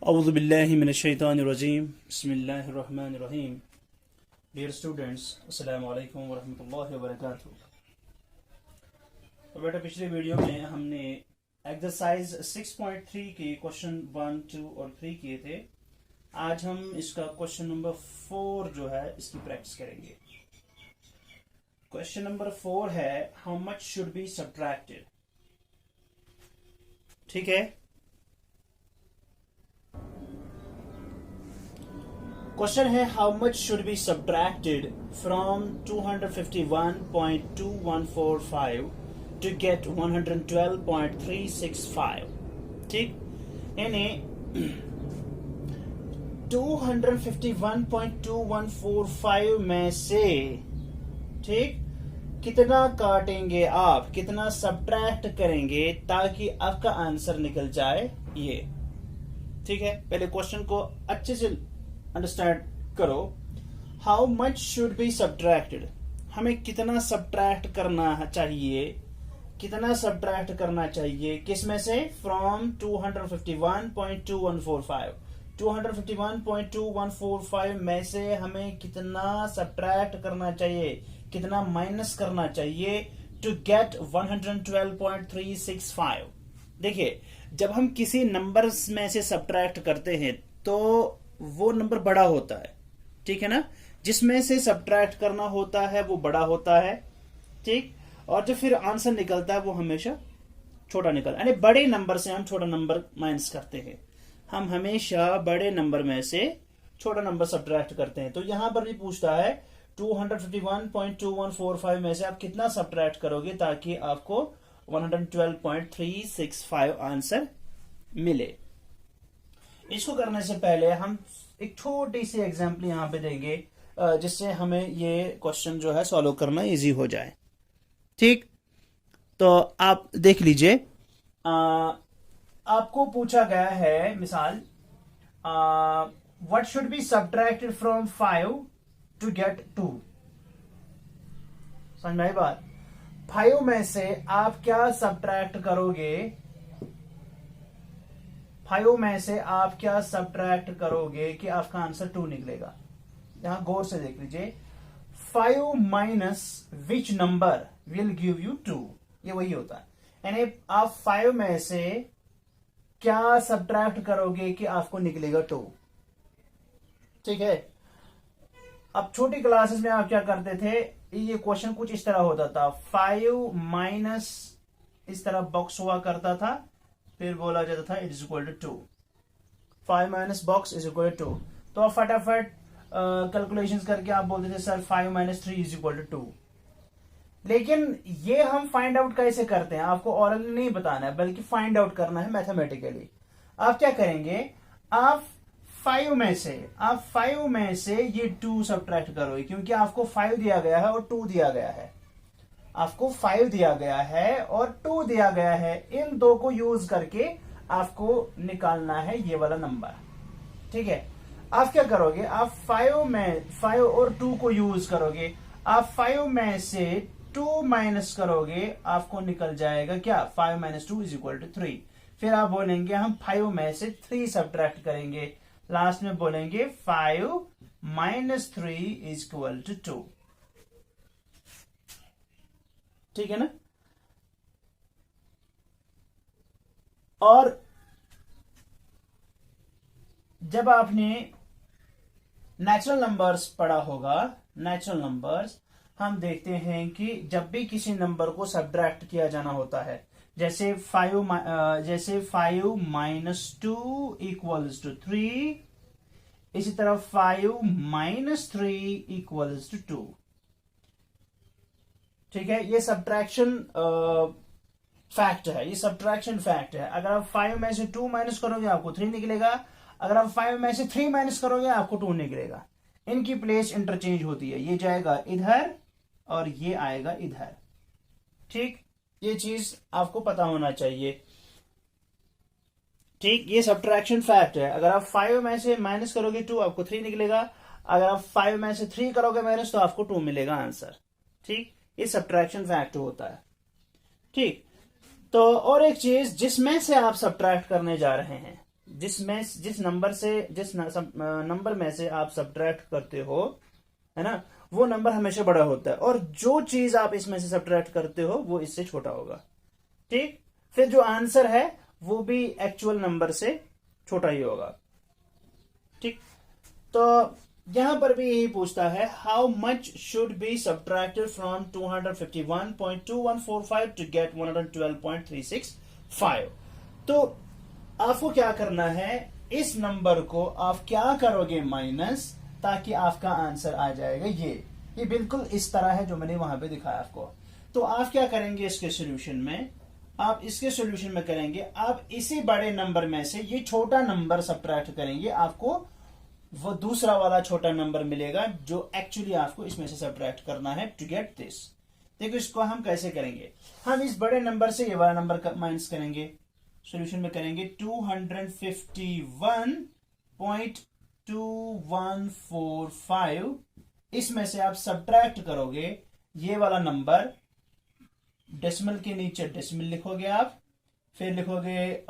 औज़ु बिल्लाहि मिनश शैतानिर रजीम बिस्मिल्लाहिर रहमानिर रहीम। Dear students, अस्सलामु अलैकुम व रहमतुल्लाहि व बरकातुहू। तो बेटा, पिछले वीडियो में हमने एक्सरसाइज 6.3 के क्वेश्चन 1, 2 और 3 किए थे। आज हम इसका क्वेश्चन नंबर 4 जो है इसकी प्रैक्टिस करेंगे। क्वेश्चन नंबर 4 है how much should be subtracted. ठीक है, क्वेश्चन है how much should be subtracted from 251.2145 to get 112.365। ठीक, यानी 251.2145 में से ठीक कितना काटेंगे आप, कितना सब्ट्रैक्ट करेंगे ताकि आपका आंसर निकल जाए ये। ठीक है, पहले क्वेश्चन को अच्छे से अंडरस्टैंड करो। How much should be subtracted, हमें कितना सब्ट्रैक्ट करना चाहिए, कितना सब्ट्रैक्ट करना चाहिए किस में से? फ्रॉम 251.2145 251.2145 में से हमें कितना सब्ट्रैक्ट करना चाहिए, कितना माइनस करना चाहिए टू गेट 112.365। देखिए, जब हम किसी नंबर में से सब्ट्रैक्ट करते हैं तो वो नंबर बड़ा होता है, ठीक है ना। जिसमें से सब्ट्रैक्ट करना होता है वो बड़ा होता है, ठीक, और जो फिर आंसर निकलता है वो हमेशा छोटा निकलता है। यानी बड़े नंबर से हम छोटा नंबर माइनस करते हैं, हम हमेशा बड़े नंबर में से छोटा नंबर सब्ट्रैक्ट करते हैं। तो यहां पर भी पूछता है 251.2145 में से आप कितना सब्ट्रैक्ट करोगे ताकि आपको 112.365 आंसर मिले। इसको करने से पहले हम एक छोटी सी एग्जांपल यहां पे देंगे जिससे हमें ये क्वेश्चन जो है सॉल्व करना इजी हो जाए। ठीक, तो आप देख लीजिए, आपको पूछा गया है मिसाल what should be subtracted from 5 to get 2। समझ में आई बात? 5 में से आप क्या सब्ट्रैक्ट करोगे, 5 में से आप क्या सब्ट्रैक्ट करोगे कि आपका आंसर 2 निकलेगा। यहां गौर से देख लीजिए, 5 minus which number will give you 2, ये वही होता है। यानी आप 5 में से क्या सब्ट्रैक्ट करोगे कि आपको निकलेगा 2। ठीक है, अब छोटी क्लासेस में आप क्या करते थे, ये क्वेश्चन कुछ इस तरह होता था, 5 माइनस इस तरह बॉक्स हुआ करता था, फिर बोला जाता था it is equal to 2। 5 minus box is equal to 2। तो आप फटाफट कैलकुलेशंस करके आप बोलते थे sir 5 minus 3 is equal to 2। लेकिन ये हम फाइंड आउट कैसे करते हैं, आपको ऑरली नहीं बताना है बल्कि फाइंड आउट करना है मैथमेटिकली। आप क्या करेंगे, आप 5 में से ये 2 सब्ट्रैक्ट करोगे, क्योंकि आपको 5 दिया गया है और 2 दिया गया है। आपको 5 दिया गया है और 2 दिया गया है, इन दो को यूज करके आपको निकालना है ये वाला नंबर। ठीक है, आप क्या करोगे, आप 5 और 2 को यूज करोगे, आप 5 में से 2 माइनस करोगे, आपको निकल जाएगा क्या, 5 माइनस 2 इज इक्वल टू 3। फिर आप बोलेंगे हम 5 में से 3 सब्ट्रैक्ट करेंगे, लास्ट में बोलेंगे 5 माइनस 3 इज इक्वल टू 2। ठीक है ना। और जब आपने नेचुरल नंबर्स पढ़ा होगा, नेचुरल नंबर्स हम देखते हैं कि जब भी किसी नंबर को सब्ट्रैक्ट किया जाना होता है, जैसे 5 माइनस 2 इक्वल्स टू 3, इसी तरह 5 माइनस 3 इक्वल्स टू 2। ठीक है, ये सब्ट्रैक्शन फैक्ट है, ये सब्ट्रैक्शन फैक्ट है। अगर आप 5 में से 2 माइनस करोगे आपको 3 निकलेगा, अगर आप 5 में से 3 माइनस करोगे आपको 2 निकलेगा। इनकी प्लेस इंटरचेंज होती है, ये जाएगा इधर और ये आएगा इधर। ठीक, ये चीज आपको पता होना चाहिए। ठीक, ये सब्ट्रैक्शन फैक्ट है। अगर आप 5 में से माइनस करोगे 2 आपको 3 निकलेगा, अगर आप 5 में से 3 करोगे माइनस तो आपको 2 मिलेगा आंसर। ठीक, ये सब्ट्रैक्शन फैक्ट होता है। ठीक, तो और एक चीज जिसमें से आप सब्ट्रैक्ट करने जा रहे हैं, जिस नंबर से जिस नंबर में से आप सब्ट्रैक्ट करते हो, है ना, वो नंबर हमेशा बड़ा होता है, और जो चीज आप इसमें से सब्ट्रैक्ट करते हो वो इससे छोटा होगा। ठीक, फिर जो आंसर है वो भी एक्चुअल नंबर से छोटा ही होगा। ठीक, तो यहां पर भी यही पूछता है, how much should be subtracted from 251.2145 to get 112.365। तो आपको क्या करना है, इस नंबर को आप क्या करोगे माइनस, ताकि आपका आंसर आ जाएगा ये बिल्कुल इस तरह है जो मैंने वहां पे दिखाया आपको। तो आप क्या करेंगे इसके सॉल्यूशन में, आप इसके सॉल्यूशन में करेंगे, आप इसी बड़े नंबर में से ये छोटा नंबर सब्ट्रैक्ट करेंगे, आपको वो दूसरा वाला छोटा नंबर मिलेगा जो एक्चुअली आपको इसमें से सब्ट्रैक्ट करना है टू गेट दिस। देखो इसको हम कैसे करेंगे, हम इस बड़े नंबर से ये वाला नंबर माइनस करेंगे, सॉल्यूशन में करेंगे 251.2145, इसमें से आप सब्ट्रैक्ट करोगे ये वाला नंबर, डेसिमल के नीचे डेसिमल लिखोगे आप, फिर लिखोगे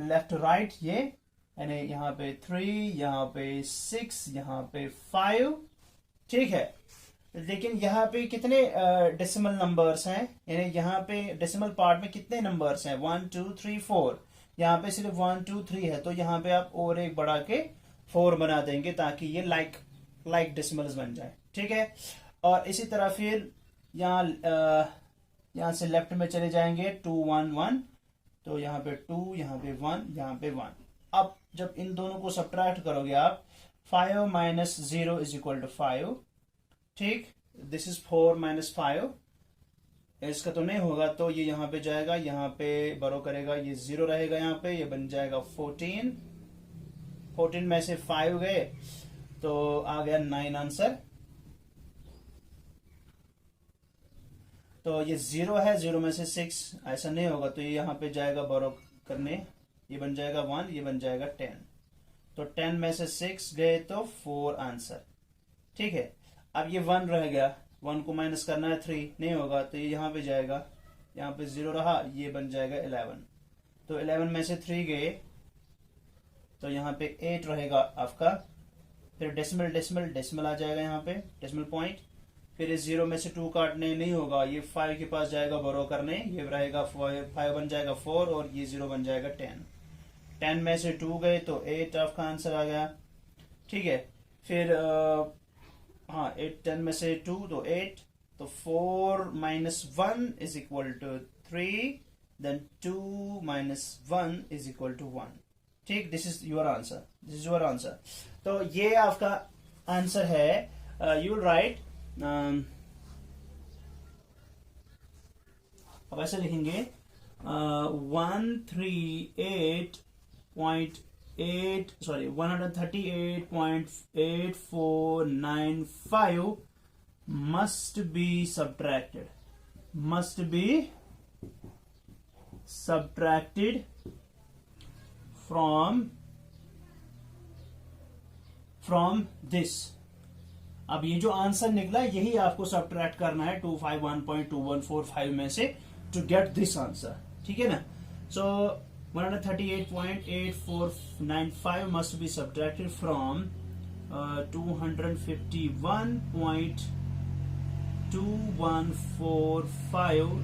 लेफ्ट राइट ये, यानी यहां पे 3, यहां पे 6, यहां पे 5। ठीक है, लेकिन यहां पे कितने डेसिमल नंबर्स हैं, यानी यहां पे डेसिमल पार्ट में कितने नंबर्स हैं, 1 2 3 4, यहां पे सिर्फ 1 2 3 है, तो यहां पे आप और एक बढ़ा के 4 बना देंगे ताकि ये लाइक डेसिमल्स बन जाए। ठीक है, और इसी तरह फिर यहां से लेफ्ट में चले जाएंगे 2 1 1, तो यहां पे 2, यहां पे 1, यहां पे 1। अब जब इन दोनों को सब्ट्रैक्ट करोगे आप, 5 माइनस 0 इज इक्वल टू 5। ठीक, दिस इज 4 माइनस 5, इसका तो नहीं होगा, तो ये यहां पे जाएगा, यहां पे बरो करेगा, ये 0 रहेगा, यहां पे ये बन जाएगा 14। 14 में से 5 गए तो आ गया 9 आंसर। तो ये 0 है, 0 में से 6 ऐसा नहीं होगा, तो ये यहां पे जाएगा बोरो करने, ये बन जाएगा 1, ये बन जाएगा 10, तो 10 में से 6 गए तो 4 आंसर। ठीक है, अब ये 1 रह गया, 1 को माइनस करना है, 3 नहीं होगा, तो ये यहां पे जाएगा, यहां पे 0 रहा, ये बन जाएगा 11, तो 11 में से 3 गए तो यहां पे 8 रहेगा आपका, फिर डेसिमल डेसिमल डेसिमल आ जाएगा, यहां पे डेसिमल पॉइंट, फिर इस 0 में से 2 काटने नहीं होगा, ये 5 के पास जाएगा बोरो करने, ये रहेगा 5 बन जाएगा 4, और ये 0 बन जाएगा 10। 10 में से 2 गए तो 8 आपका आंसर आ गया। ठीक है, फिर 10 में से 2 तो 8, तो 4 minus 1 is equal to 3, then 2 minus 1 is equal to 1। ठीक, this is your answer, this is your answer. तो ये आपका आंसर है। यू विल राइट, अब ऐसे लिखेंगे 138.8495 must be subtracted from this। अब ये जो आंसर निकला यही आपको सब्ट्रैक्ट करना है 251.2145 में से टू गेट दिस आंसर। ठीक है ना, सो 138.8495 must be subtracted from 251.2145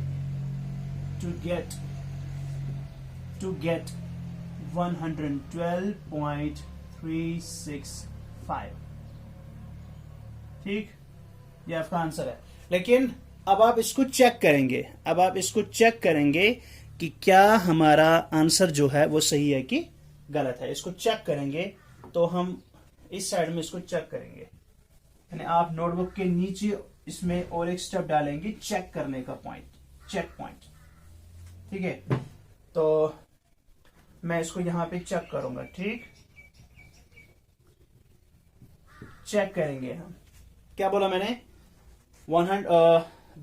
to get 112.365। ठीक, ये आपका आंसर है। लेकिन अब आप इसको चेक करेंगे, कि क्या हमारा आंसर जो है वो सही है कि गलत है। इसको चेक करेंगे, तो हम इस साइड में इसको चेक करेंगे, यानी आप नोटबुक के नीचे इसमें और एक स्टेप डालेंगे चेक करने का पॉइंट, चेक पॉइंट। ठीक है, तो मैं इसको यहां पे चेक करूंगा। ठीक, चेक करेंगे हम, क्या बोला मैंने,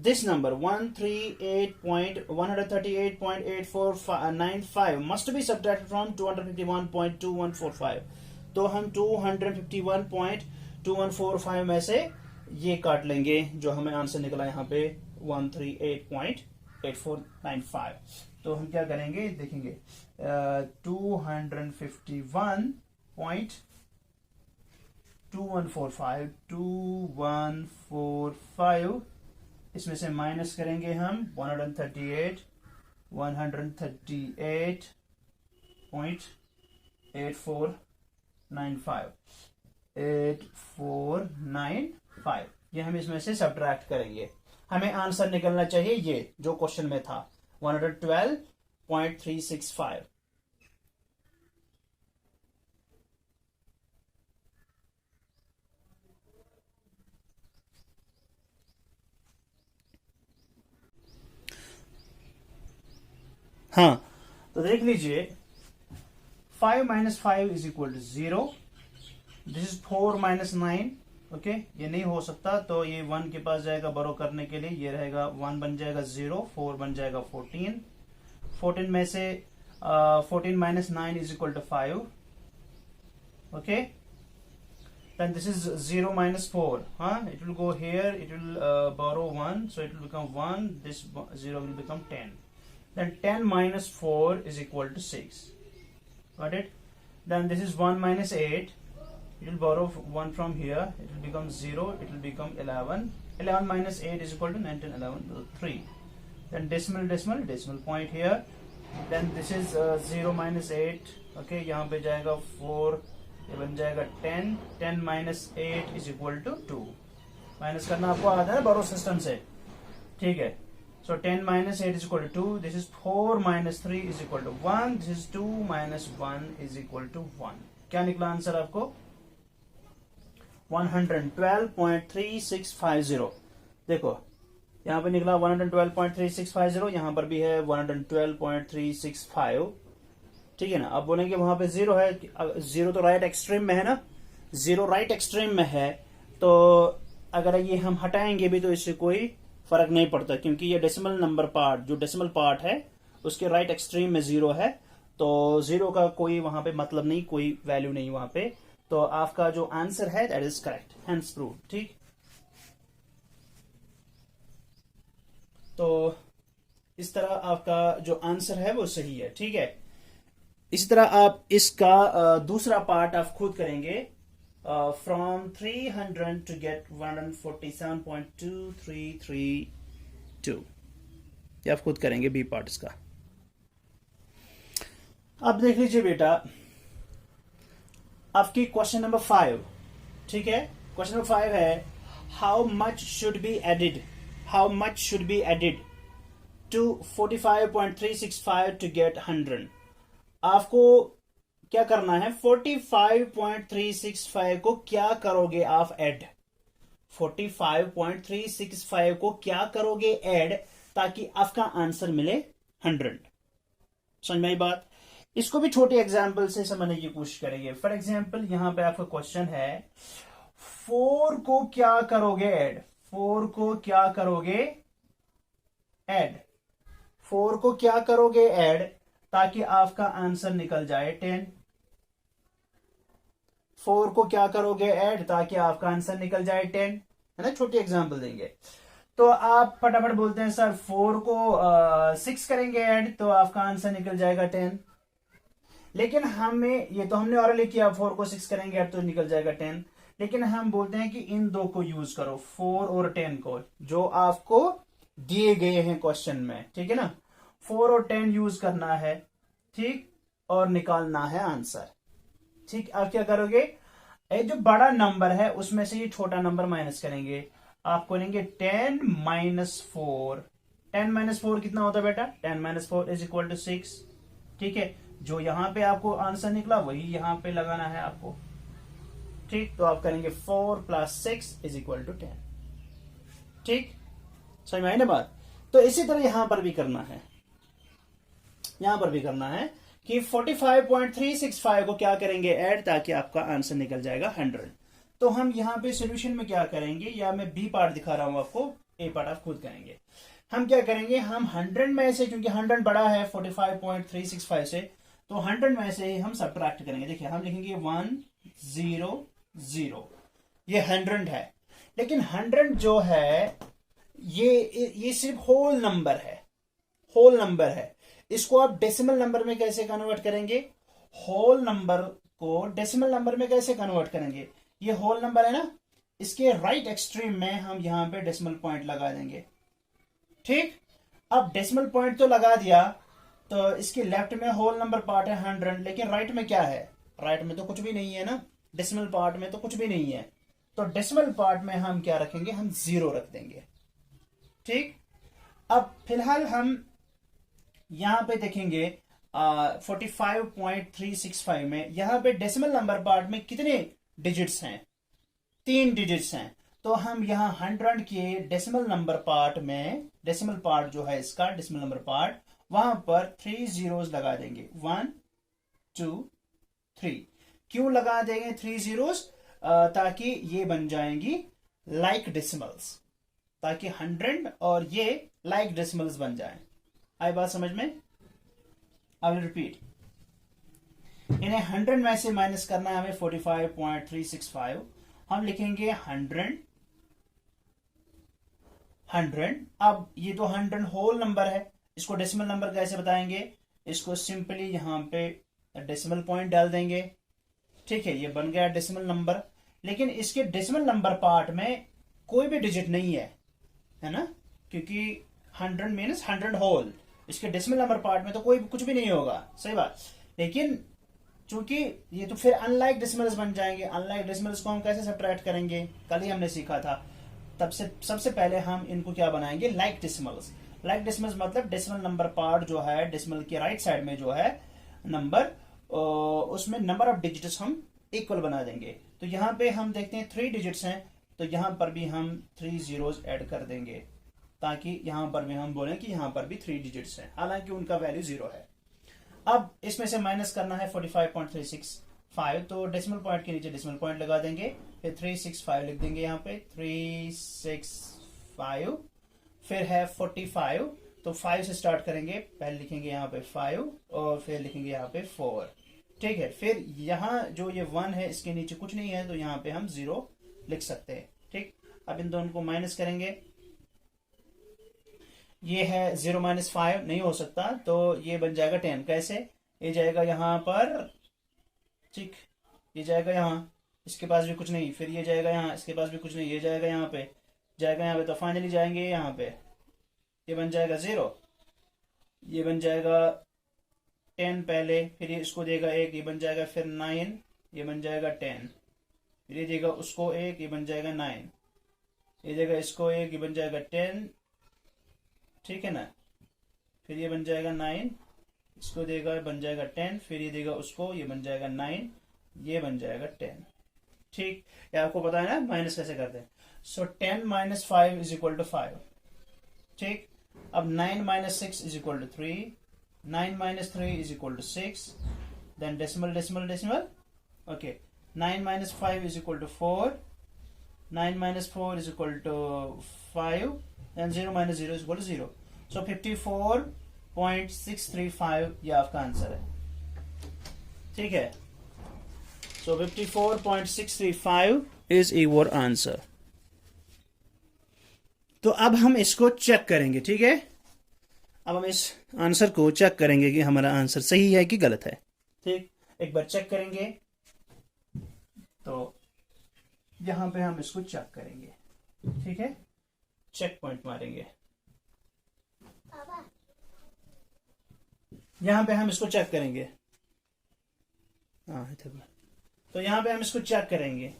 this number 138.8495 must be subtracted from 251.2145। तो हम 251.2145 में से ये काट लेंगे, जो हमें आंसर निकला यहाँ पे 138.85। 8495। तो हम क्या करेंगे देखेंगे 2145 इसमें से माइनस करेंगे हम 138.8495 ये हम इसमें से सब्ट्रैक्ट करेंगे। हमें आंसर निकलना चाहिए ये जो क्वेश्चन में था 112.365। हाँ तो देख लीजिए 5 minus 5 is equal to 0। This is 4 minus 9। Okay ये नहीं हो सकता तो ये 1 के पास जाएगा बरो करने के लिए, ये रहेगा 1 बन जाएगा 0, 4 बन जाएगा 14। 14 में से 14 minus 9 is equal to 5। Okay then this is 0 minus 4, it will go here, it will borrow 1, so it will become 1, this 0 will become 10, then 10 minus 4 is equal to 6, got it? Then this is 1 minus 8, it will borrow 1 from here, it will become 0, it will become 11, 11 minus 8 is equal to 19, 11, 3, then decimal point here, then this is 0 minus 8, okay यहाँ पे जाएगा 4, ये बन जाएगा 10, 10 minus 8 is equal to 2। Minus करना आपको आता है बोरो सिस्टम से, ठीक है? So 10 minus 8 is equal to 2, this is 4 minus 3 is equal to 1, this is 2 minus 1 is equal to 1। क्या निकला आंसर आपको? 112.3650। देखो यहाँ पे निकला 112.3650, यहाँ पर भी है 112.365, ठीक है ना? आप बोलेंगे वहां पे 0 है, 0 तो राइट एक्सट्रीम में है ना, 0 राइट एक्सट्रीम में है, तो अगर ये हम हटाएंगे भी तो इससे कोई फर्क नहीं पड़ता, क्योंकि ये डेसिमल नंबर पार्ट, जो डेसिमल पार्ट है उसके राइट एक्सट्रीम में 0 है, तो 0 का कोई वहां पे मतलब नहीं, कोई वैल्यू नहीं वहां पे। तो आपका जो आंसर है that is correct, hence prove, ठीक? तो इस तरह आपका जो आंसर है वो सही है, ठीक है? इसी तरह आप इसका दूसरा पार्ट आप खुद करेंगे, फ्रॉम 300 टू गेट 147.2332, ये आप खुद करेंगे बी पार्ट इसका। अब देख लीजिए बेटा आपकी क्वेश्चन नंबर 5, ठीक है? क्वेश्चन नंबर 5 है how much should be added to 45.365 to get 100। आपको क्या करना है, 45.365 को क्या करोगे आप ऐड, 45.365 को क्या करोगे ऐड ताकि आपका आंसर मिले 100। समझ में आई बात? इसको भी छोटे एग्जाम्पल से समझने की कोशिश करेंगे। फॉर एग्जाम्पल यहां पे आपका क्वेश्चन है 4 को क्या करोगे ऐड, 4 को क्या करोगे ऐड, 4 को क्या करोगे ऐड ताकि आपका आंसर निकल जाए 10। 4 को क्या करोगे ऐड ताकि आपका आंसर निकल जाए 10, है ना? छोटी एग्जांपल देंगे तो आप फटाफट बोलते हैं सर 4 को 6 करेंगे ऐड तो आपका आंसर निकल जाएगा 10। लेकिन हमें ये तो हमने ऑलरेडी किया, 4 को 6 करेंगे ऐड तो निकल जाएगा 10, लेकिन हम बोलते हैं कि इन दो को यूज करो, 4 और 10 को, जो आपको दिए गए हैं क्वेश्चन में, ठीक है ना? 4 और 10 यूज करना है, ठीक, और निकालना है आंसर, ठीक? आप क्या करोगे, एक जो बड़ा नंबर है उसमें से ये छोटा नंबर माइनस करेंगे, आप करेंगे 10 minus 4। 10 minus 4 कितना होता है बेटा? 10 minus 4 is equal to 6, ठीक है? जो यहां पे आपको आंसर निकला वही यहां पे लगाना है आपको, ठीक? तो आप करेंगे 4 plus 6 is equal to 10, ठीक? समझ में आई ना बात? तो इसी तरह यहां पर भी करना है, यहां पर भी करना है कि 45.365 को क्या करेंगे ऐड ताकि आपका आंसर निकल जाएगा 100। तो हम यहां पे सॉल्यूशन में क्या करेंगे, या मैं बी पार्ट दिखा रहा हूं आपको, ए पार्ट आप खुद करेंगे। हम क्या करेंगे, हम 100 में से, क्योंकि 100 बड़ा है 45.365 से, तो 100 में से हम सब्ट्रैक्ट करेंगे। देखिए हम लिखेंगे 100, ये 100 है, लेकिन 100 जो है ये सिर्फ होल नंबर है, होल नंबर है, इसको आप डेसिमल नंबर में कैसे कन्वर्ट करेंगे? होल नंबर को डेसिमल नंबर में कैसे कन्वर्ट करेंगे? ये होल नंबर है ना, इसके राइट एक्सट्रीम में हम यहां पे डेसिमल पॉइंट लगा देंगे। ठीक, अब डेसिमल पॉइंट तो लगा दिया, तो इसके लेफ्ट में होल नंबर पार्ट है 100, लेकिन राइट में क्या है? राइट में तो कुछ भी नहीं है ना, डेसिमल पार्ट में तो कुछ भी नहीं है, तो डेसिमल पार्ट में हम क्या रखेंगे? हम 0 रख देंगे। ठीक, अब फिलहाल हम यहां पे देखेंगे 45.365 में यहां पे डेसिमल नंबर पार्ट में कितने डिजिट्स हैं? 3 डिजिट्स हैं। तो हम यहां 100 के डेसिमल नंबर पार्ट में, डेसिमल पार्ट जो है इसका डेसिमल नंबर पार्ट, वहां पर 3 जीरोस लगा देंगे, 1 2 3। क्यों लगा देंगे 3 जीरोस? ताकि ये बन जाएंगी लाइक डेसिमल्स, ताकि 100 और ये लाइक डेसिमल्स बन जाएं। आई बात समझ में? आई विल रिपीट, इन्हें 100 में से माइनस करना है हमें 45.365। हम लिखेंगे 100 100। अब ये तो 100 होल नंबर है, इसको डेसिमल नंबर कैसे बताएंगे? इसको सिंपली यहां पे डेसिमल पॉइंट डाल देंगे। ठीक है, ये बन गया डेसिमल नंबर, लेकिन इसके डेसिमल नंबर पार्ट में कोई भी डिजिट नहीं है ना, क्योंकि 100 मीन्स 100 होल, इसके डेसिमल नंबर पार्ट में तो कोई कुछ भी नहीं होगा, सही बात। लेकिन चूंकि ये तो फिर अनलाइक डेसिमल्स बन जाएंगे, अनलाइक डेसिमल्स को हम कैसे सब्ट्रैक्ट करेंगे? कल ही हमने सीखा था। तब से सबसे पहले हम इनको क्या बनाएंगे? Like decimals. लाइक डेसिमल्स मतलब डेसिमल नंबर पार्ट जो है डेसिमल के राइट साइड में जो है नंबर, उसमें नंबर ऑफ डिजिट्स हम इक्वल बना देंगे। तो यहां पे हम देखते हैं 3 डिजिट्स हैं, तो यहां पर भी हम 3 जीरोस ऐड कर देंगे, ताकि यहां पर भी हम बोलें कि यहां पर भी 3 डिजिट्स हैं, हालांकि उनका वैल्यू 0 है। अब इसमें से माइनस करना है 45.365, तो डेसिमल पॉइंट के नीचे डेसिमल पॉइंट लगा देंगे, फिर 365 लिख देंगे यहाँ पे, 365, फिर है 45, तो 5 से स्टार्ट करेंगे, पहले लिखेंगे यहाँ पे 5 और फिर लिखेंगे यहाँ पे 4। ठीक है, फिर यहाँ जो ये 1 है इसके नीचे कुछ नहीं है, तो यहाँ पे हम 0 लिख सकते हैं। ठीक, अब इन दोनों को माइनस करेंगे, ये है 0 माइनस 5 नहीं हो सकता, तो ये बन जाएगा 10। कैसे? ये जाएगा यहां पर, ठीक, ये जाएगा यहां, इसके पास भी कुछ नहीं, फिर ये जाएगा यहां, इसके पास भी कुछ नहीं, ये जाएगा यहां पे, जाएगा यहां पे, तो फाइनली जाएंगे यहां पे, ये बन जाएगा 0, ये बन जाएगा 10 पहले, फिर ये इसको देगा 1, ये बन जाएगा, फिर 9, ये बन जाएगा 10, फिर ये देगा उसको 1, ये बन जाएगा 9, ये देगा इसको 1, ये बन जाएगा 10। ठीक है ना, फिर ये बन जाएगा 9, इसको देगा बन जाएगा 10, फिर ये देगा उसको, ये बन जाएगा 9, ये बन जाएगा 10। ठीक, ये आपको पता है ना माइनस कैसे करते हैं। So 10 minus 5 is equal to 5। ठीक, अब 9 minus 6 is equal to 3, 9 minus 3 is equal to 6, then decimal decimal decimal. Okay, 9 minus 5 is equal to 4, 9 minus 4 is equal to 5, and 0 minus 0 is equal to 0. So 54.635 ये आपका answer है। ठीक है, so 54.635 is your answer. तो अब हम इसको check करेंगे। ठीक है, अब हम इस आंसर को चेक करेंगे कि हमारा आंसर सही है कि गलत है। ठीक, एक बार चेक करेंगे, तो यहां पे हम इसको चेक करेंगे। ठीक है, चेक पॉइंट मारेंगे, यहां पे हम इसको चेक करेंगे। तो यहां पे हम इसको चेक करेंगे,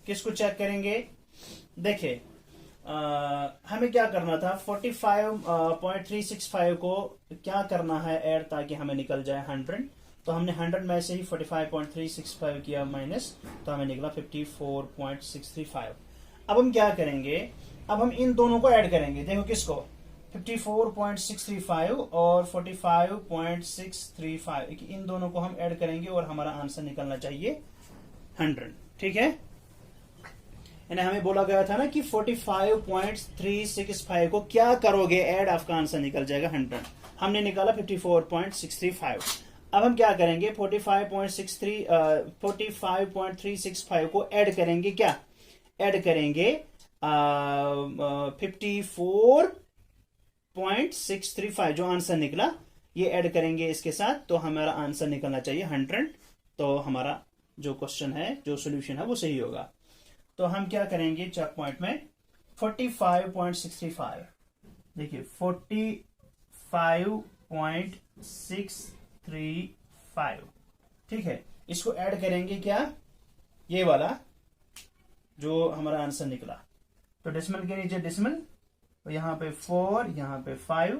किसको चेक करेंगे? देखिए, हमें क्या करना था, 45.365 को क्या करना है ऐड, ताकि हमें निकल जाए 100। तो हमने 100 में से ही 45.365 किया माइनस, तो हमें निकला 54.635। अब हम क्या करेंगे, अब हम इन दोनों को ऐड करेंगे। देखो किसको, 54.635 और 45.635, इन दोनों को हम ऐड करेंगे और हमारा आंसर निकलना चाहिए 100। ठीक है, यानी हमें बोला गया था ना कि 45.365 को क्या करोगे ऐड, आपका आंसर निकल जाएगा 100। हमने निकाला 54.635। अब हम क्या करेंगे, 45.365 को ऐड करेंगे, क्या ऐड करेंगे, 0.635 जो आंसर निकला, ये ऐड करेंगे इसके साथ तो हमारा आंसर निकलना चाहिए 100। तो हमारा जो क्वेश्चन है, जो सोल्यूशन है वो सही होगा। तो हम क्या करेंगे चेक पॉइंट में 45.65, देखिए 45.635, ठीक है। इसको ऐड करेंगे क्या, ये वाला जो हमारा आंसर निकला। तो डेसिमल के नीचे डेसिमल, तो यहां पे 4, यहां पे 5,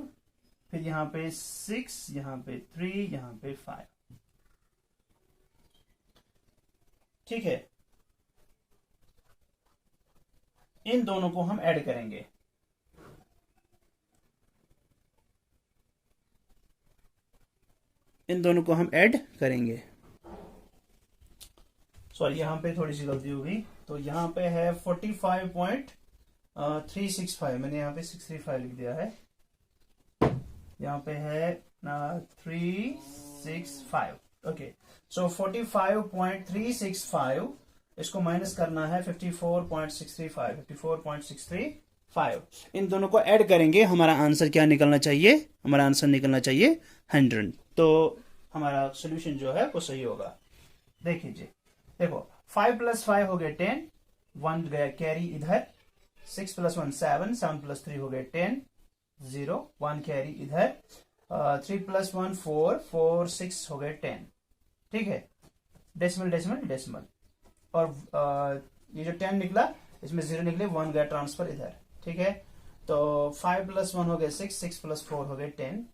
फिर यहां पे 6, यहां पे 3, यहां पे 5, ठीक है। इन दोनों को हम ऐड करेंगे, इन दोनों को हम ऐड करेंगे। सॉरी, यहां पे थोड़ी सी गलती हो गई। तो यहां पे है 45.365, मैंने यहां पे 635 लिख दिया है, यहां पे है 365। ओके, सो 45.365 इसको माइनस करना है 54.635, 54.635। इन दोनों को ऐड करेंगे, हमारा आंसर क्या निकलना चाहिए, हमारा आंसर निकलना चाहिए 100। तो हमारा सोल्यूशन जो है वो सही होगा। देखिए, देखो 5 + 5 हो गए 10, 1 गया कैरी इधर, 6 + 1 7, 7 + 3 हो गए 10, 0 1 कैरी इधर, 3 + 1 4, 4 6 हो गए 10, ठीक है। डेसिमल डेसिमल डेसिमल, और ये जो 10 निकला इसमें 0 निकले, 1 गया ट्रांसफर इधर, ठीक है। तो 5 + 1 हो गए 6, 6 + 4 हो गए 10,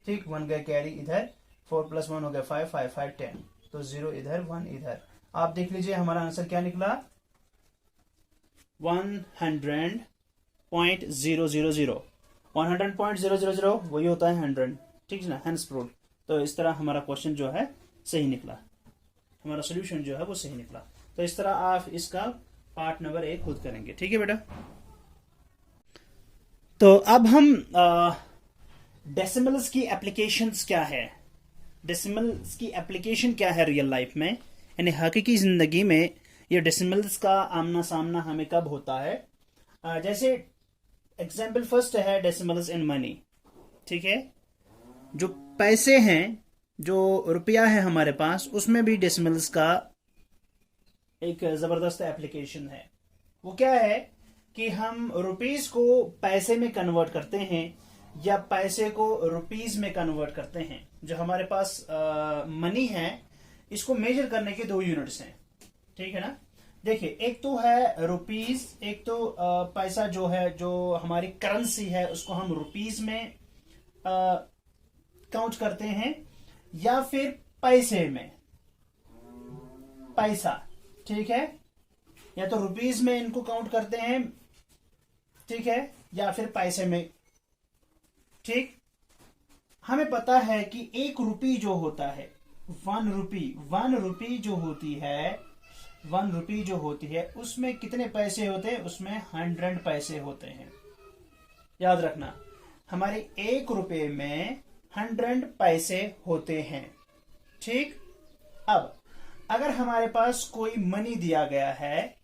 ठीक, 1 गया कैरी इधर, 4 + 1 हो गया 5, 5 5 10, तो 0 इधर 1 इधर। आप देख लीजिए हमारा आंसर क्या निकला, 100.000, 100.000 वही होता है 100, ठीक है ना, हेंस प्रूव्ड। तो इस तरह हमारा क्वेश्चन जो है सही निकला, हमारा सोल्यूशन जो है वो सही निकला। तो इस तरह आप इसका पार्ट नंबर 1 खुद करेंगे, ठीक है बेटा। तो अब हम डेसिमल्स की एप्लीकेशंस क्या है, डेसिमल्स की एप्लीकेशन क्या है रियल लाइफ में, यानी हकीकी जिंदगी में ये डेसिमल्स का आमना सामना हमें कब होता है। जैसे एग्जाम्पल फर्स्ट है डेसिमल्स इन मनी, ठीक है। जो पैसे हैं, जो रुपया है हमारे पास, उसमें भी डेसिमल्स का एक जबरदस्त एप्लीकेशन है। वो क्या है कि हम रुपीस को पैसे में कन्वर्ट करते हैं या पैसे को रुपीस में कन्वर्ट करते हैं। जो हमारे पास मनी है, इसको मेजर करने के 2 यूनिट्स हैं, ठीक है ना। देखिए, एक तो है रुपीस, एक तो पैसा जो है, जो हमारी करेंसी है, उसको हम रुपीस में काउंट करते हैं, या फिर पैसे में, पैसा, ठीक है, या तो रुपीस में इनको काउंट करते हैं, ठीक है, या फिर पैसे में, ठीक। हमें पता है कि 1 रुपी जो होता है, 1 रुपी जो होती है, 1 रुपी जो होती है, उसमें कितने पैसे होते हैं, उसमें 100 पैसे होते हैं। याद रखना, हमारे 1 रुपए में 100 पैसे होते हैं, ठीक। अब अगर हमारे पास कोई मनी दिया गया है,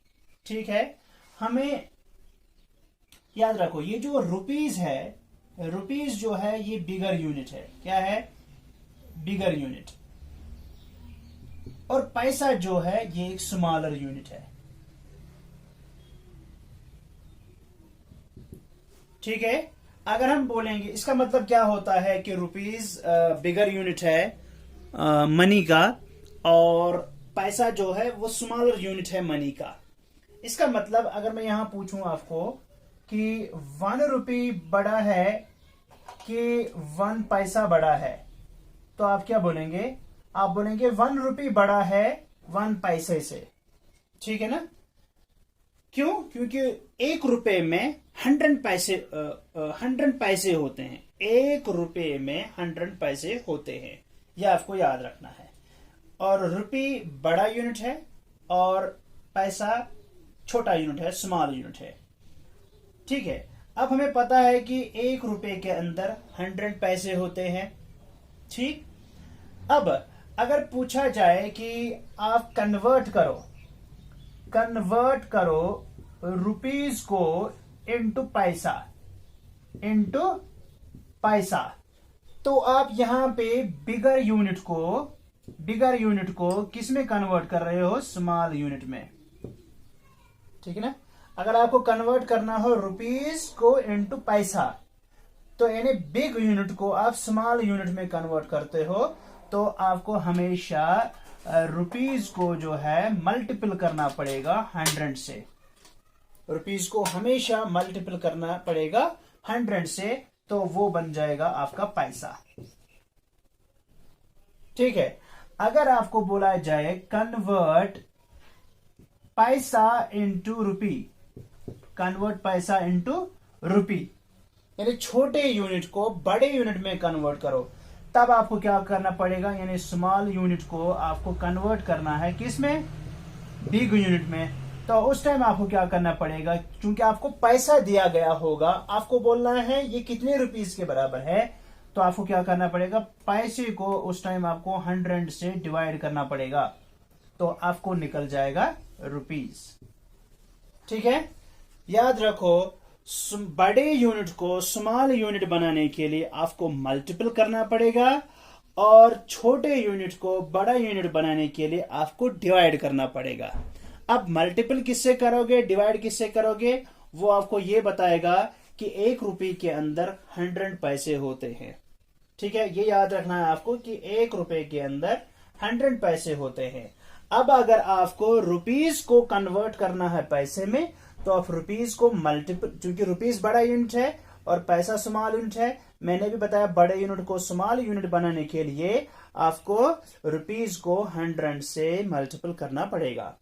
ठीक है, हमें याद रखो ये जो रुपीस है, रुपीस जो है ये बिगर यूनिट है, क्या है, बिगर यूनिट, और पैसा जो है ये एक स्मॉलर यूनिट है, ठीक है। अगर हम बोलेंगे, इसका मतलब क्या होता है कि रुपीस बिगर यूनिट है मनी का, और पैसा जो है वो स्मॉलर यूनिट है मनी का। इसका मतलब अगर मैं यहां पूछूं आपको कि 1 रुपी बड़ा है कि 1 पैसा बड़ा है, तो आप क्या बोलेंगे, आप बोलेंगे 1 रुपी बड़ा है 1 पैसे से, ठीक है ना। क्यों, क्योंकि 1 रुपए में 100 पैसे 100 पैसे होते हैं, 1 रुपए में 100 पैसे होते हैं, यह आपको याद रखना है। और रुपी बड़ा यूनिट है और पैसा छोटा यूनिट है, स्मॉल यूनिट है, ठीक है। अब हमें पता है कि 1 रुपए के अंदर 100 पैसे होते हैं, ठीक। अब अगर पूछा जाए कि आप कन्वर्ट करो रुपीस को इनटू पैसा, इनटू पैसा। तो आप यहां पे बिगर यूनिट को किस में कन्वर्ट कर रहे हो? स्मॉल यूनिट में, ठीक है ना। अगर आपको कन्वर्ट करना हो रुपीज को इनटू पैसा, तो यानी बिग यूनिट को आप स्मॉल यूनिट में कन्वर्ट करते हो, तो आपको हमेशा रुपीज को जो है मल्टीपल करना पड़ेगा 100 से। रुपीज को हमेशा मल्टीपल करना पड़ेगा 100 से, तो वो बन जाएगा आपका पैसा, ठीक है। अगर आपको बोला जाए कन्वर्ट पैसा इंटू रुपी, कन्वर्ट पैसा इंटू रुपी, यानी छोटे यूनिट को बड़े यूनिट में कन्वर्ट करो, तब आपको क्या करना पड़ेगा? यानी स्मॉल यूनिट को आपको कन्वर्ट करना है किस में? बिग यूनिट में। तो उस टाइम आपको क्या करना पड़ेगा? क्योंकि आपको पैसा दिया गया होगा, आपको बोलना है ये कितने रुपीज के बराबर है, तो आपको क्या करना पड़ेगा? पैसे को उस टाइम आपको 100 से डिवाइड करना पड़ेगा, तो आपको निकल जाएगा रुपीज, ठीक है। याद रखो, बड़े यूनिट को स्मॉल यूनिट बनाने के लिए आपको मल्टीपल करना पड़ेगा, और छोटे यूनिट को बड़ा यूनिट बनाने के लिए आपको डिवाइड करना पड़ेगा। अब मल्टीपल किससे करोगे, डिवाइड किससे करोगे, वो आपको ये बताएगा कि 1 रुपये के अंदर 100 पैसे होते हैं, ठीक है। ये याद रखना है आपको कि 1 रुपये के अंदर 100 पैसे होते हैं। अब अगर आपको रुपीज को कन्वर्ट करना है पैसे में, तो आप रुपीज को मल्टीपल, क्योंकि रुपीज बड़ा यूनिट है और पैसा स्मॉल यूनिट है, मैंने भी बताया बड़े यूनिट को स्मॉल यूनिट बनाने के लिए आपको रुपीज को 100 से मल्टीपल करना पड़ेगा।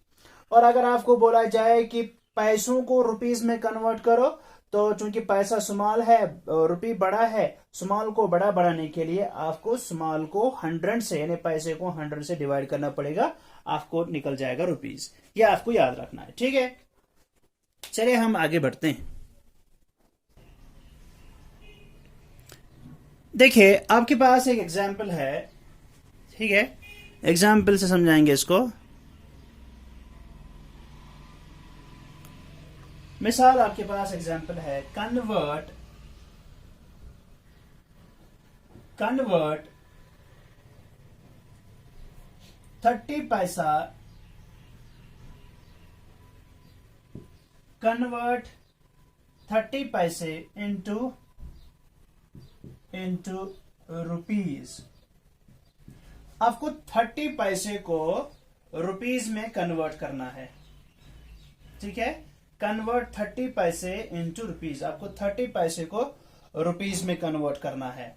और अगर आपको बोला जाए कि पैसों को रुपीज में कन्वर्ट करो, तो चूंकि पैसा स्मॉल है, रुपी बड़ा है, स्मॉल को बड़ा बनाने के लिए आपको स्मॉल को 100 से, यानी पैसे को 100 से डिवाइड करना पड़ेगा, आपको निकल जाएगा रुपीज। ये आपको याद रखना है, ठीक है। चलिए हम आगे बढ़ते हैं। देखिए, आपके पास एक एग्जाम्पल है, ठीक है, एग्जाम्पल से समझाएंगे इसको। मिसाल आपके पास एग्जाम्पल है, कन्वर्ट 30 पैसा, कन्वर्ट 30 पैसे इंटू रुपीज। आपको 30 पैसे को रुपीज में कन्वर्ट करना है, ठीक है। कन्वर्ट 30 पैसे इंटू रुपीज, आपको 30 पैसे को रुपीज में कन्वर्ट करना है।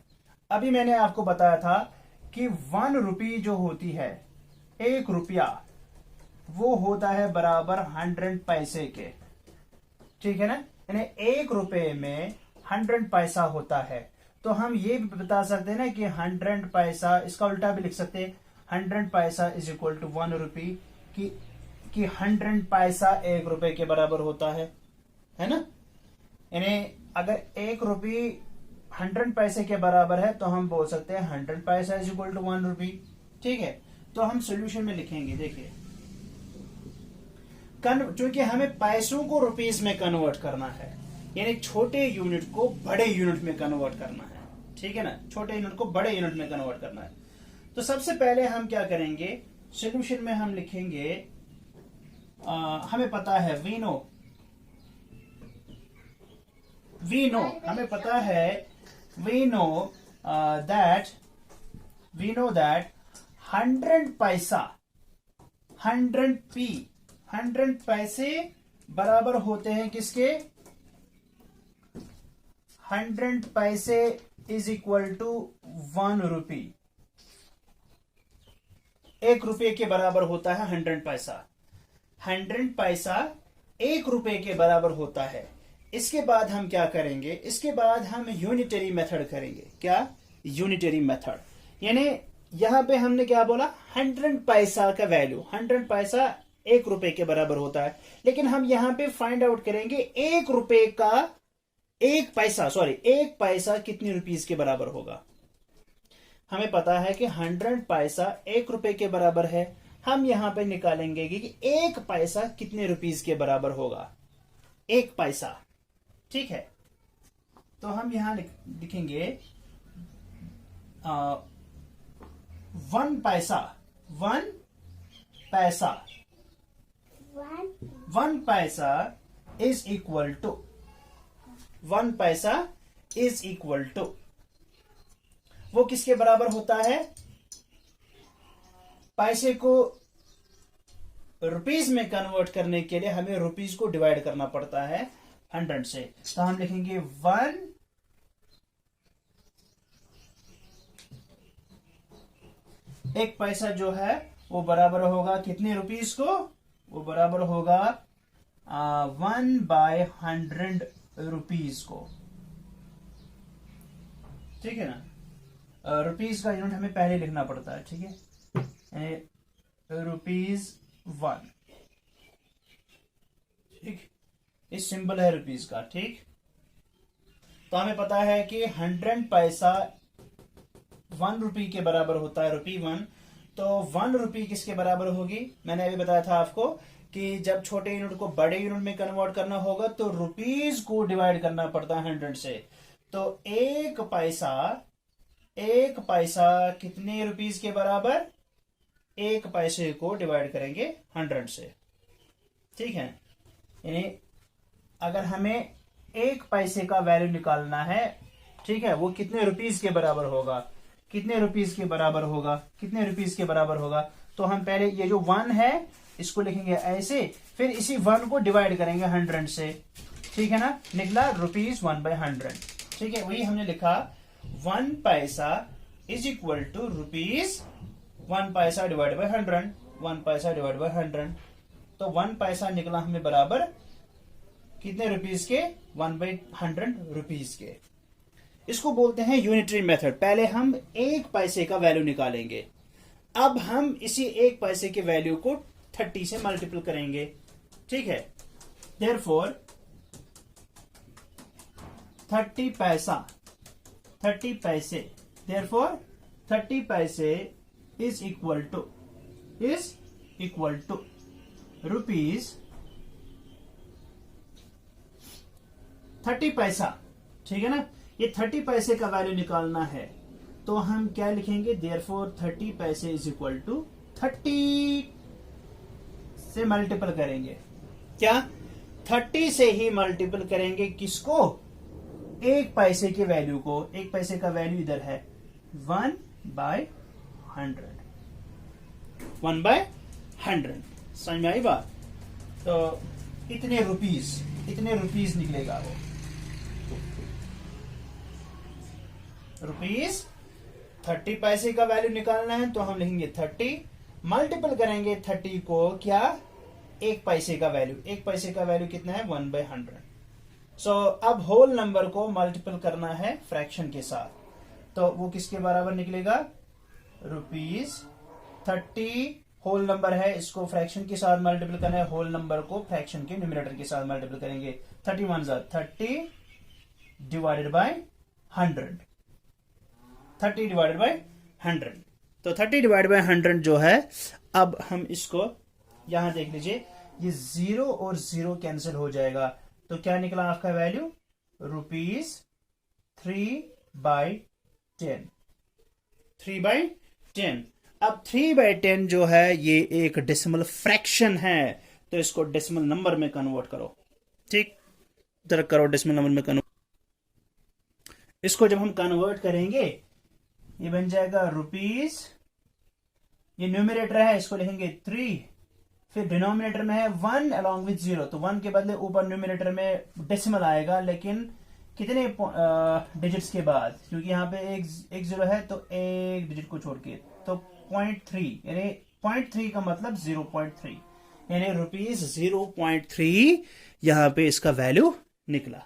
अभी मैंने आपको बताया था कि 1 रुपी जो होती है, 1 रुपया, वो होता है बराबर 100 पैसे के, ठीक है ना। यानी 1 रुपए में 100 पैसा होता है। तो हम ये भी बता सकते हैं ना कि 100 पैसा, इसका उल्टा भी लिख सकते हैं, 100 पैसा इज इक्वल टू 1 रुपी, कि 100 पैसा 1 रुपए के बराबर होता है ना। यानी अगर 1 रुपी 100 पैसे के बराबर है, तो हम बोल सकते हैं 100 पैसा इज इक्वल टू 1 रुपी, ठीक है। तो हम सोल्यूशन में लिखेंगे, देखिए, क्योंकि हमें पैसों को रुपीज में कन्वर्ट करना है, यानी छोटे यूनिट को बड़े यूनिट में कन्वर्ट करना है, ठीक है ना। छोटे यूनिट को बड़े यूनिट में कन्वर्ट करना है। तो सबसे पहले हम क्या करेंगे, सोल्यूशन में हम लिखेंगे, हमें पता है वी नो, हमें पता है वी नो दैट 100 पैसा, 100 पैसे बराबर होते हैं किसके? 100 पैसे इज इक्वल टू 1 रुपी। 1 रुपये के बराबर होता है 100 पैसा। 100 पैसा 1 रुपये के बराबर होता है। इसके बाद हम क्या करेंगे, इसके बाद हम यूनिटरी मेथड करेंगे। क्या? यूनिटरी मेथड, यानी यहां पे हमने क्या बोला, 100 पैसा का वैल्यू, 100 पैसा 1 रुपए के बराबर होता है। लेकिन हम यहां पे फाइंड आउट करेंगे 1 रुपए का 1 पैसा कितनी रुपीस के बराबर होगा। हमें पता है कि 100 पैसा 1 रुपए के बराबर है। हम यहां पे निकालेंगे कि 1 पैसा कितने रुपीस के बराबर होगा। 1 पैसा, ठीक है। तो हम यहां लिखेंगे 1 पैसा, 1 पैसा, 1 पैसा इज इक्वल टू, 1 पैसा इज इक्वल टू, वो किसके बराबर होता है? पैसे को रुपीस में कन्वर्ट करने के लिए हमें रुपीस को डिवाइड करना पड़ता है 100 से। तो हम लिखेंगे 1 एक पैसा जो है वो बराबर होगा कितने रुपीस को? वो बराबर होगा 1/100 रुपीस को। ठीक है ना, रुपीस का यूनिट हमें पहले लिखना पड़ता है। ठीक है, रुपीस 1। ठीक, इस सिंबल है रुपीस का। ठीक, तो हमें पता है कि 100 पैसा 1 रुपी के बराबर होता है, रुपी 1। तो 1 रुपी किसके बराबर होगी? मैंने अभी बताया था आपको कि जब छोटे यूनिट को बड़े यूनिट में कन्वर्ट करना होगा तो रुपीस को डिवाइड करना पड़ता है 100 से। तो एक पैसा कितने रुपीस के बराबर? एक पैसे को डिवाइड करेंगे 100 से। ठीक है, यानी अगर हमें एक पैसे का वैल्यू निकालना है, ठीक है, वो कितने रुपीस के बराबर होगा? कितने रुपीस के बराबर होगा? कितने रुपीस के बराबर होगा? तो हम पहले ये जो 1 है इसको लिखेंगे ऐसे, फिर इसी 1 को डिवाइड करेंगे 100 से। ठीक है ना, निकला रुपीस 1/100। ठीक है, वही हमने लिखा 1 पैसा इज इक्वल टू रुपीस 1 पैसा डिवाइड बाय 100, 1 पैसा डिवाइड बाय 100। तो 1 पैसा निकला हमें बराबर कितने रुपीस के? 1/100 रुपीस के। इसको बोलते हैं यूनिटरी मेथड। पहले हम एक पैसे का वैल्यू निकालेंगे, अब हम इसी एक पैसे के वैल्यू को 30 से मल्टीपल करेंगे। ठीक है, देयरफॉर 30 पैसा, 30 पैसे, देयरफॉर 30 पैसे इज इक्वल टू रुपीस 30 पैसा। ठीक है ना, ये 30 पैसे का वैल्यू निकालना है तो हम क्या लिखेंगे? देयरफॉर 30 पैसे इज इक्वल टू 30 से मल्टीपल करेंगे। क्या? 30 से ही मल्टीपल करेंगे किसको? एक पैसे के वैल्यू को। एक पैसे का वैल्यू इधर है 1/100, 1/100। समझ में आई बात? तो इतने रुपीस निकलेगा वो, रुपीस 30 पैसे का वैल्यू निकालना है तो हम लिखेंगे 30, मल्टीपल करेंगे 30 को क्या? एक पैसे का वैल्यू। एक पैसे का वैल्यू कितना है? 1/100। सो अब होल नंबर को मल्टीपल करना है फ्रैक्शन के साथ, तो वो किसके बराबर निकलेगा? रुपीस 30 होल नंबर है, इसको फ्रैक्शन के साथ मल्टीपल करना है, होल नंबर को फ्रैक्शन के न्यूमरेटर के साथ मल्टीपल करेंगे। 31 30 डिवाइडेड बाय 100, 30 डिवाइडेड बाय 100। तो 30 डिवाइडेड बाय 100 जो है, अब हम इसको यहां देख लीजिए, ये 0 और 0 कैंसिल हो जाएगा। तो क्या निकला आपका वैल्यू? रुपीस 3/10, 3/10। अब 3/10 जो है ये एक डेसिमल फ्रैक्शन है, तो इसको डेसिमल नंबर में कन्वर्ट करो। ठीक, जरा करो डेसिमल नंबर में कन्वर्ट। इसको जब हम कन्वर्ट करेंगे ये बन जाएगा रुपीस, ये न्यूमरेटर है इसको लिखेंगे 3, फिर डिनोमिनेटर में है 1 अलॉन्ग विथ 0, तो 1 के बदले ऊपर न्यूमरेटर में डेसिमल आएगा, लेकिन कितने डिजिट्स के बाद? क्योंकि यहाँ पे एक 0 है तो एक डिजिट को छोड़ के, तो 0.3, यानी 0.3 का मतलब 0.3, यानी रुपीस 0.3 यहां पे इसका वैल्यू निकला।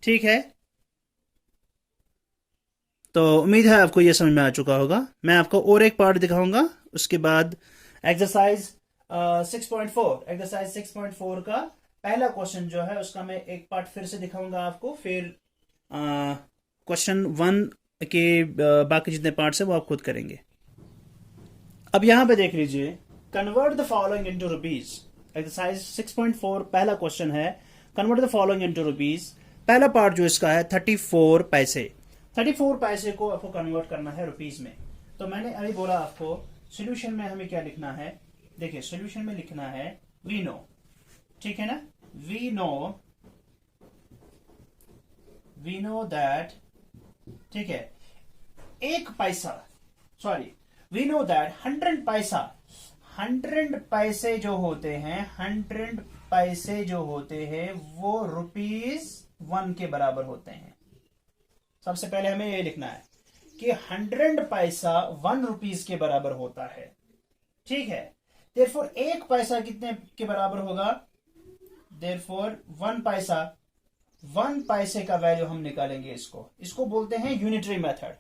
ठीक है, तो उम्मीद है आपको यह समझ में आ चुका होगा। मैं आपको और एक पार्ट दिखाऊंगा, उसके बाद एक्सरसाइज 6.4, एक्सरसाइज 6.4 का पहला क्वेश्चन जो है उसका मैं एक पार्ट फिर से दिखाऊंगा आपको, फिर क्वेश्चन 1 के बाकी जितने पार्ट्स हैं वो आप खुद करेंगे। अब यहां पे देख लीजिए, convert the following into rupees. Exercise 6.4 पहला क्वेश्चन है, convert the following into rupees. पहला पार्ट जो इसका है 34 पैसे। 34 पैसे को आपको कन्वर्ट करना है रुपीज में। तो मैंने अभी बोला आपको सॉल्यूशन में हमें क्या लिखना है। देखिए सॉल्यूशन में लिखना है वी नो, ठीक है ना, वी नो दैट, ठीक है, एक पैसा, सॉरी, वी नो दैट 100 पैसा, 100 पैसे जो होते हैं, 100 पैसे जो होते हैं वो ₹1 के बराबर होते हैं। सबसे पहले हमें ये लिखना है कि 100 पैसा ₹1 के बराबर होता है, ठीक है। देयरफॉर एक पैसा कितने के बराबर होगा, देयरफॉर 1 पैसा, 1 पैसे का वैल्यू हम निकालेंगे। इसको बोलते हैं यूनिटरी मेथड,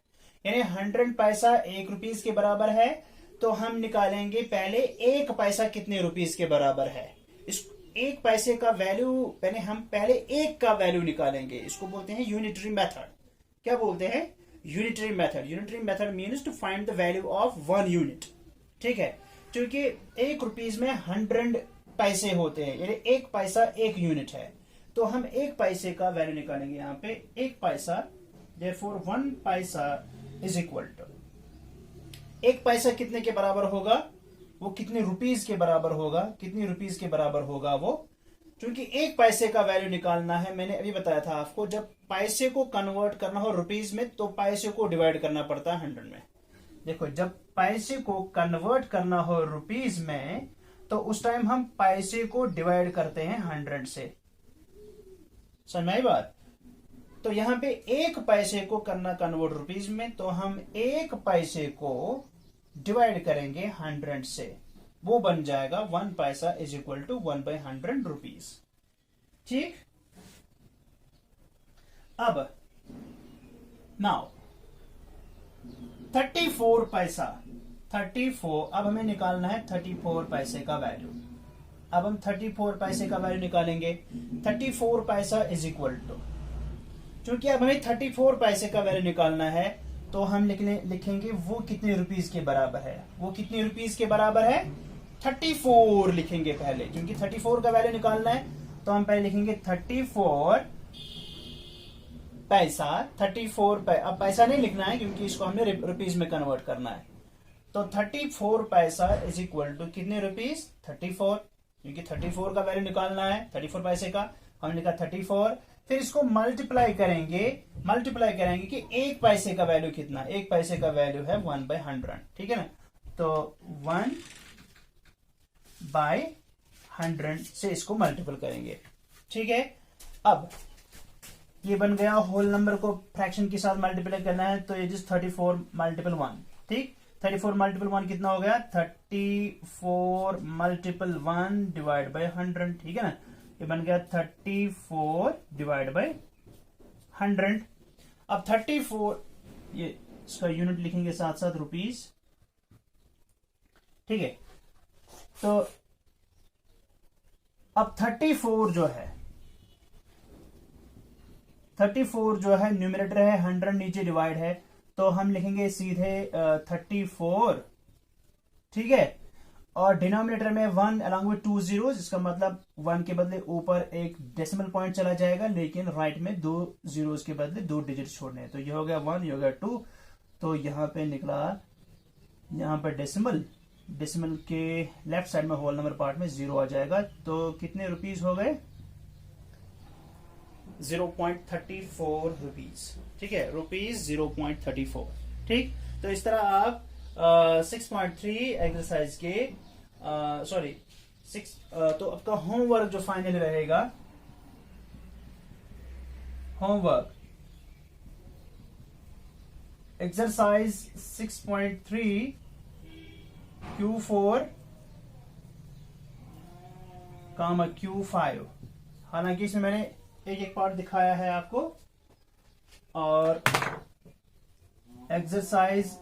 यानी 100 पैसा ₹1 के बराबर है, तो हम निकालेंगे पहले एक पैसा कितने रुपीस के बराबर है। इस एक पैसे का वैल्यू पहले एक का वैल्यू निकालेंगे। इसको बोलते हैं यूनिटरी मेथड। क्या बोलते हैं, unitary method. Unitary method means to find the value of 1 unit, ठीक है। क्योंकि ₹1 में 100 पैसे होते हैं, यानी एक पैसा एक यूनिट है, तो हम एक पैसे का वैल्यू निकालेंगे यहाँ पे, एक पैसा। देयरफॉर 1 पैसा इज इक्वल टू, एक पैसा कितने के बराबर होगा, वो कितने रुपीस के बराबर होगा, कितने रुपीस के बराबर होगा वो, क्योंकि एक पैसे का वैल्यू निकालना है। मैंने अभी बताया था आपको, जब पैसे को कन्वर्ट करना हो रुपीस में तो पैसे को डिवाइड करना पड़ता है 100 में। देखो जब पैसे को कन्वर्ट करना हो रुपीस में तो उस टाइम हम पैसे को डिवाइड करते हैं 100 से, समझ में आई बात। तो यहां पे एक पैसे को करना कन्वर्ट रुपीस में, तो हम एक पैसे को डिवाइड करेंगे 100 से, वो बन जाएगा 1 पैसा इज इक्वल टू 1/100 रुपीस, ठीक। अब नाउ 34 पैसा, 34, अब हमें निकालना है 34 पैसे का वैल्यू। अब हम 34 पैसे का वैल्यू निकालेंगे। 34 पैसा इज इक्वल टू, क्योंकि अब हमें 34 पैसे का वैल्यू निकालना है, तो हम लिखेंगे वो कितने रुपीस के बराबर है, वो कितने रुपीस के बराबर है, 34 लिखेंगे पहले, क्योंकि 34 का वैल्यू निकालना है। तो हम पहले लिखेंगे 34 पैसा, अब पैसा नहीं लिखना है क्योंकि इसको हमने रुपीस में कन्वर्ट करना है। तो 34 पैसा इज इक्वल टू कितने रुपीस, 34, क्योंकि 34 का वैल्यू निकालना है, 34 पैसे का, हमने लिखा 34। फिर इसको मल्टीप्लाई करेंगे कि एक पैसे का वैल्यू कितना, एक पैसे का वैल्यू है 1/100, ठीक है ना। तो 1/100 से इसको मल्टीपल करेंगे, ठीक है। अब ये बन गया, होल नंबर को फ्रैक्शन के साथ मल्टीप्लाई करना है, तो ये 34 मल्टीपल 1, ठीक। 34 मल्टीपल 1 कितना हो गया, 34 मल्टीपल 1 डिवाइड बाय 100, ठीक है ना। ये बन गया 34 डिवाइड बाय 100। अब 34, ये इसका यूनिट लिखेंगे साथ साथ रुपीस, ठीक है। तो अब 34 जो है न्यूमरेटर है, 100 नीचे डिवाइड है, तो हम लिखेंगे सीधे 34, ठीक है। और डिनोमिनेटर में 1 अलॉन्ग विद 2 जीरो, जिसका मतलब 1 के बदले ऊपर एक डेसिमल पॉइंट चला जाएगा, लेकिन राइट में 2 जीरोस के बदले 2 डिजिट छोड़ने हैं। तो ये हो गया 1, ये हो गया 2, तो यहां पे निकला, यहां पर डेसिमल के लेफ्ट साइड में होल नंबर पार्ट में 0 आ जाएगा। तो कितने रुपीस हो गए, 0.34 रुपीस, ठीक है, रुपीस 0.34, ठीक। तो इस तरह आप 6.3 एक्सरसाइज के सॉरी 6, तो आपका होमवर्क जो फाइनल रहेगा, होमवर्क एक्सरसाइज 6.3 Q4 Q5। हालांकि इसमें मैंने एक एक पार्ट दिखाया है आपको, और एक्सरसाइज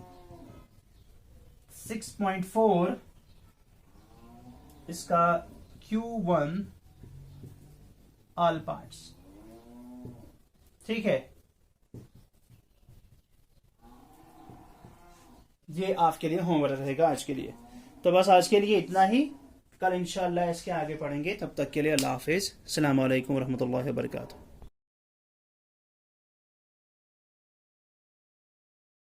6.4 इसका Q1 ऑल पार्ट्स, ठीक है। ये आपके लिए होमवर्क रहेगा आज के लिए। तो बस आज के लिए इतना ही, कल इंशाल्लाह इसके आगे पढ़ेंगे। तब तक के लिए अल्लाह हाफिज, अस्सलाम वालेकुम रहमतुल्लाहि व बरकातुहू।